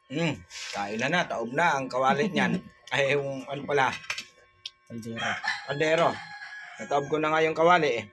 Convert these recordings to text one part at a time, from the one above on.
Hmm, kain na, taob na ang kawali niyan. Ay, yung ano pala, Kaldero. kaldero. Nataob ko na nga yung kawali eh.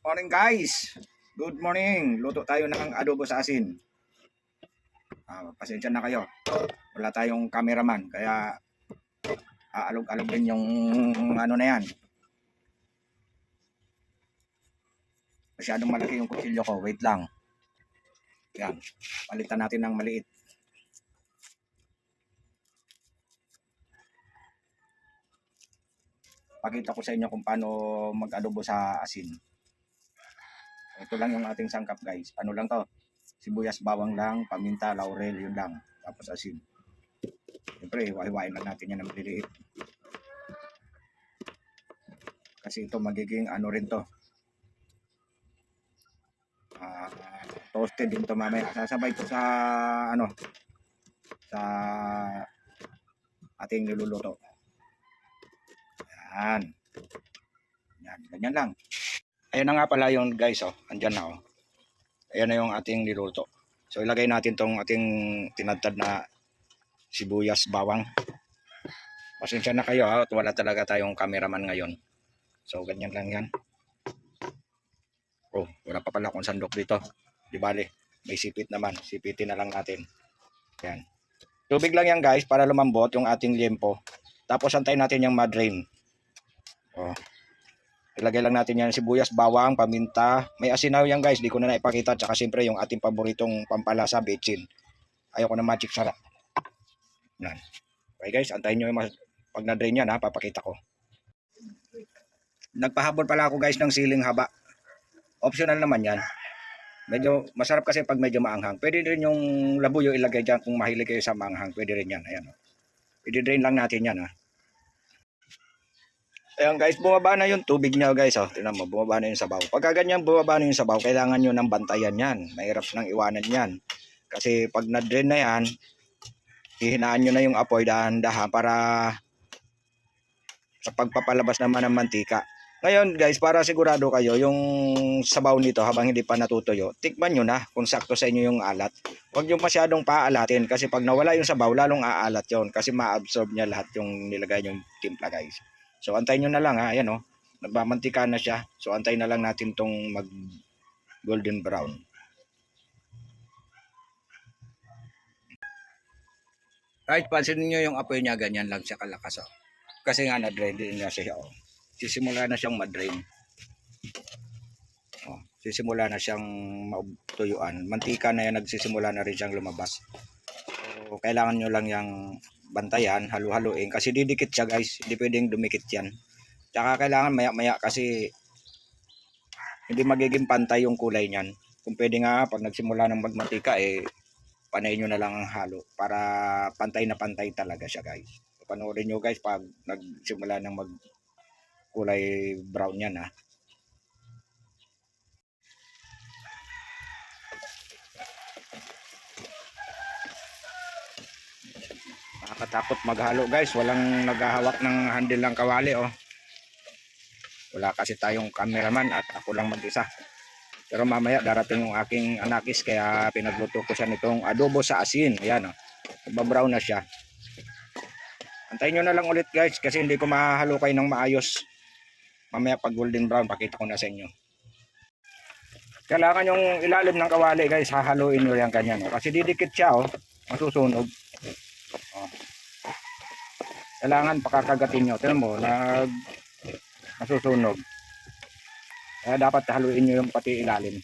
Morning guys! Good morning! Luto tayo ng adobo sa asin. Pasensya na kayo. Wala tayong cameraman kaya aalog-alog din yung ano na yan. Masyadong malaki yung kutsilyo ko. Wait lang. Yan. Palitan natin ng maliit. Pakita ko sa inyo kung paano mag-adobo sa asin. Ito lang yung ating sangkap guys. Ano lang to? Sibuyas, bawang lang, paminta, laurel, yun lang. Tapos asin. Siyempre, hiwa-hiwain lang natin yan ng maliliit. Kasi ito magiging ano rin to. Toasted din to mamaya. Sasabay ko sa ano, sa ating niluluto. Yan. Yan, ganyan lang. Ayan na nga pala yung guys, oh. Andyan na, oh. Ayan na yung ating niluluto. So ilagay natin tong ating tinadtad na sibuyas, bawang. Pasensya na kayo, ha. Wala talaga tayong cameraman ngayon. So ganyan lang yan. Oh, wala pa pala akong sandok dito. Di bale, may sipit naman. Sipitin na lang natin. Yan. Tubig lang yan guys para lumambot yung ating liempo. Tapos antayin natin yung ma-drain. Oh. Ilagay lang natin yan sibuyas, bawang, paminta. May asinaw yan guys, di ko na naipakita. Tsaka siyempre yung ating paboritong pampalasa, bechin. Ayoko na magic sarap. Yan. Okay guys, antayin nyo yung pag na-drain yan ha, papakita ko. Nagpahabol pala ako guys ng siling haba. Optional naman yan. Medyo masarap kasi pag medyo maanghang. Pwede rin yung labuyo ilagay dyan kung mahilig kayo sa maanghang. Pwede rin yan. Ayan. I-drain lang natin yan ha. Ayan guys, bumaba na yung tubig niya guys. Oh. Tingnan mo, bumaba na yung sabaw. Pagka ganyan bumaba na yung sabaw, kailangan nyo ng bantayan yan. Mahirap nang iwanan yan. Kasi pag na-drain na yan, hihinaan nyo na yung apoy dahan-dahan para sa pagpapalabas naman ng mantika. Ngayon guys, para sigurado kayo, yung sabaw nito habang hindi pa natutuyo, tikman nyo na kung sakto sa inyo yung alat. Huwag nyo masyadong paalatin kasi pag nawala yung sabaw, lalong aalat yon kasi ma-absorb niya lahat yung nilagay yung timpla guys. So antayin nyo na lang ha, ayan o, nagmamantika na siya. So antayin na lang natin tong mag golden brown. Right, pansinin nyo yung apoy niya, ganyan lang siya kalakas o. Kasi nga na-drain din na siya o. Sisimula na siyang ma-drain. Oh, sisimula na siyang matuyuan. Mantika na yan, nagsisimula na rin siyang lumabas. So, kailangan nyo lang yung bantayan, halu-haluin. Kasi didikit siya guys, hindi pwedeng dumikit yan. Tsaka kailangan maya-maya kasi hindi magiging pantay yung kulay niyan. Kung pwede nga, pag nagsimula ng magmantika, panay nyo na lang ang halo para pantay na pantay talaga siya guys. Panoorin nyo guys pag nagsimula ng mag kulay brown yan ha. Nakakatakot maghalo guys, walang naghahawak ng handle ng kawali oh. Wala kasi tayong cameraman at ako lang mag-isa. Pero mamaya darating yung aking anakis kaya pinagluto ko siya nitong adobo sa asin. Ayan oh. Nagba-brown na siya. Antayin nyo na lang ulit guys kasi hindi ko mahalo kayo ng maayos. Mamaya pag golden brown pakita ko na sa inyo. Kailangan yung ilalim ng kawali guys, hahaluin nyo yan kanyan oh. Kasi didikit siya oh, masusunog oh. Kailangan pakakagatin nyo. Tignan mo, nasusunog. Kaya dapat haluin nyo yung pati ilalim.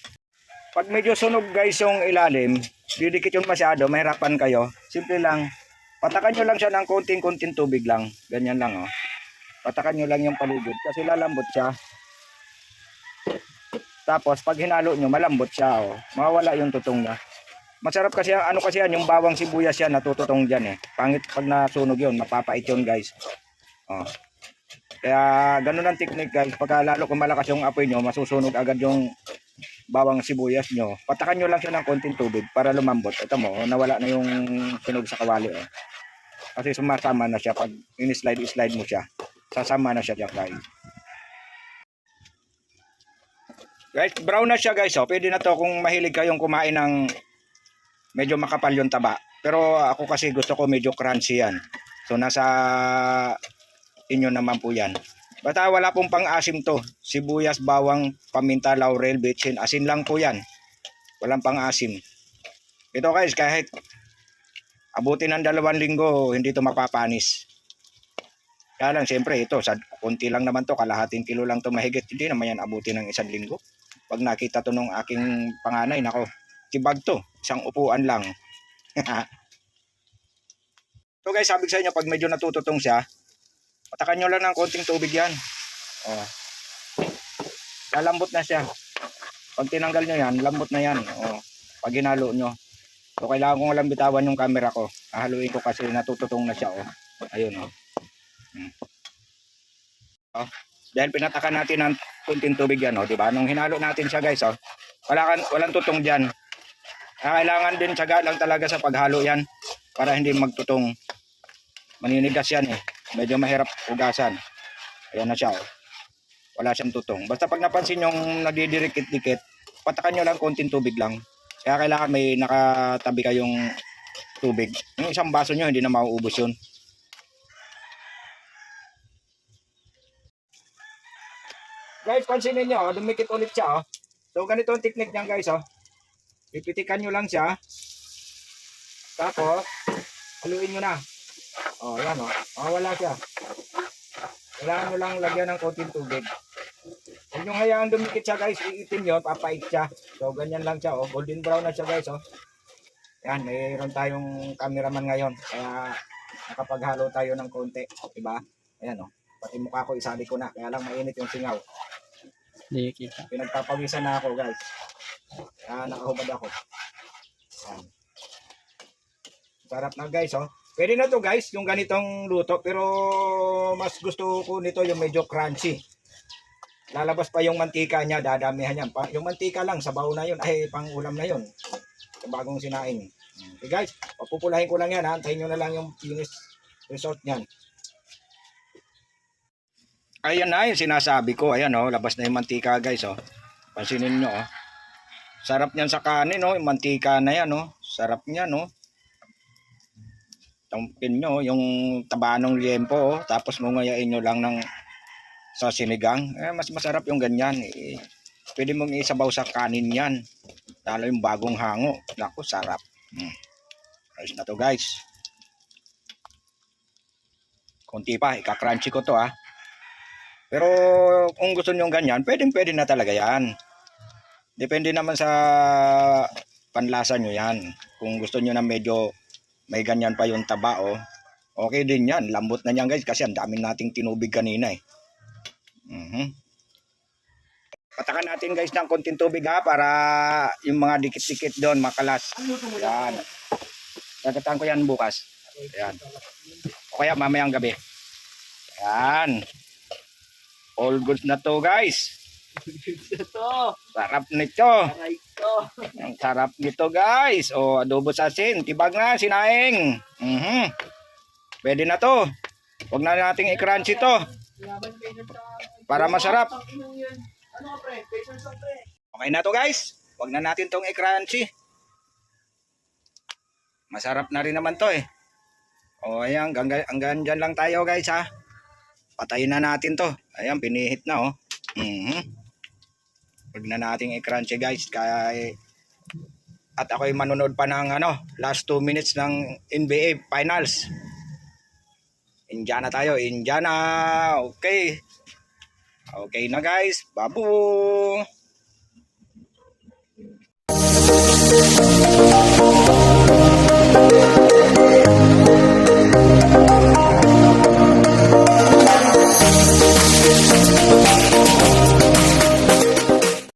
Pag medyo sunog guys yung ilalim, didikit yung masyado, mahirapan kayo. Simple lang, patakan nyo lang siya ng konting-konting tubig lang. Ganyan lang oh. Patakan nyo lang yung paligid kasi lalambot siya. Tapos pag hinalo nyo, malambot siya oh. Mawawala yung tutong niya. Masarap kasi ano kasi yan, yung bawang sibuyas yan natututong diyan eh. Pangit pag nasunog yun, mapapait yun guys. Oh. Kaya ganun ang technique guys. Pagka lalo kung malakas yung apoy nyo, masusunog agad yung bawang sibuyas nyo. Patakan nyo lang siya ng konting tubig para lumambot. Ito mo, nawala na yung sunog sa kawali. Oh. Kasi sumasama na siya pag in-slide mo siya. Sasama na siya dyan guys. Guys, brown na siya guys. Oh. Pwede na to kung mahilig kayong kumain ng medyo makapal yung taba. Pero ako kasi gusto ko medyo crunchy yan. So nasa inyo naman po yan. Basta wala pong pang-asim to. Sibuyas, bawang, paminta, laurel, bitsin. Asin lang po yan. Walang pang-asim. Ito guys, kahit abutin ng 2 linggo, hindi to mapapanis. Kaya lang, siyempre ito, sa konti lang naman to, kalahating kilo lang to mahigit. Hindi naman yan abutin ng 1 linggo. Pag nakita to nung aking panganay, nako, tibag to. Isang upuan lang. So guys, sabi ko sa inyo, pag medyo natututong siya, patakan nyo lang ng konting tubig yan. Oh. Lalambot na siya. Pag tinanggal nyo yan, lambot na yan. Oh. Pag ginalo nyo. So kailangan ko lang bitawan yung camera ko. Haluin ko kasi natututong na siya. Oh. Ayun. Oh. Oh. Dahil pinatakan natin ng konting tubig yan. Oh. Diba? Nung hinalo natin siya guys. Oh. Walang tutong dyan. Kailangan din tiyaga lang talaga sa paghalo yan. Para hindi magtutong. Maninigas yan eh. Medyo mahirap ugasan. Ayan na siya. Oh. Wala siyang tutong. Basta pag napansin yung nagdidikit-dikit, patakan nyo lang konting tubig lang. Kaya kailangan may nakatabi kayong tubig. Yung isang baso nyo, hindi na mauubos yun. Guys, pansinin nyo, dumikit ulit siya. Oh. So, ganito ang technique niyan guys. Oh. Pipitikan nyo lang siya. Tapos, haluin nyo na. Oh, yan oh. Wala siya. Kailangan nyo lang lagyan ng konting tubig. Huwag nyo hayaan dumikit siya guys. Iitim yun, papait siya. So, ganyan lang siya. Oh. Golden brown na siya guys. Oh. Yan, mayroon tayong cameraman ngayon. Kaya nakapaghalo tayo ng konti. Diba? Ayan oh. Pati mukha ko isali ko na. Kaya lang mainit yung singaw. Hindi kita. Pinagpapawisan na ako guys. Kaya nakahubad ako. Yan. Sarap na guys oh. Pwede na to guys, yung ganitong luto. Pero mas gusto ko nito yung medyo crunchy. Lalabas pa yung mantika niya, dadamihan yan. Yung mantika lang, sabaw na yun. Ay, pang ulam na yun. Yung bagong sinaing. Okay guys, papupulahin ko lang yan. Antayin nyo na lang yung finish result niyan. Ayan na yung sinasabi ko. Ayan oh, labas na yung mantika guys oh. Pansinin nyo oh. Sarap niyan sa kanin oh, yung mantika na yan oh. Sarap niyan oh. Tampin nyo yung taba ng liempo oh. Tapos mungayain nyo lang ng sa sinigang. Mas masarap yung ganyan eh. Pwede mong isabaw sa kanin yan. Lalo yung bagong hango. Naku, sarap. Ayos na to guys. Konti pa, ika-crunchy ko to ah. Pero kung gusto nyo ganyan, pwede na talaga yan. Depende naman sa panlasa nyo yan. Kung gusto nyo na medyo may ganyan pa yung taba oh. Okay din yan. Lambot na yan guys kasi ang daming nating tinubig kanina eh. Patakan natin guys ng konting tubig ha para yung mga dikit-dikit doon makalas. Yan. Gagatan ko yan bukas. Yan. O kaya mamayang gabi. Yan. All good na to guys. Sarap nito. Ang sarap nito guys. O adobo sa asin. Tibag na sinaing. Pwede na to. Huwag na nating i-crunchy to. Para masarap. Okay na to guys. Huwag na natin tong i-crunchy. Masarap na rin naman to eh. O ayan, hanggang dyan lang tayo guys ha. Patayin na natin to. Ayan, pinihit na oh. Huwag na natin i-crunchy guys. Kaya at ako'y manonood pa ng last 2 minutes ng NBA Finals. Indiana tayo, Indiana. Okay. Okay na guys. Babu.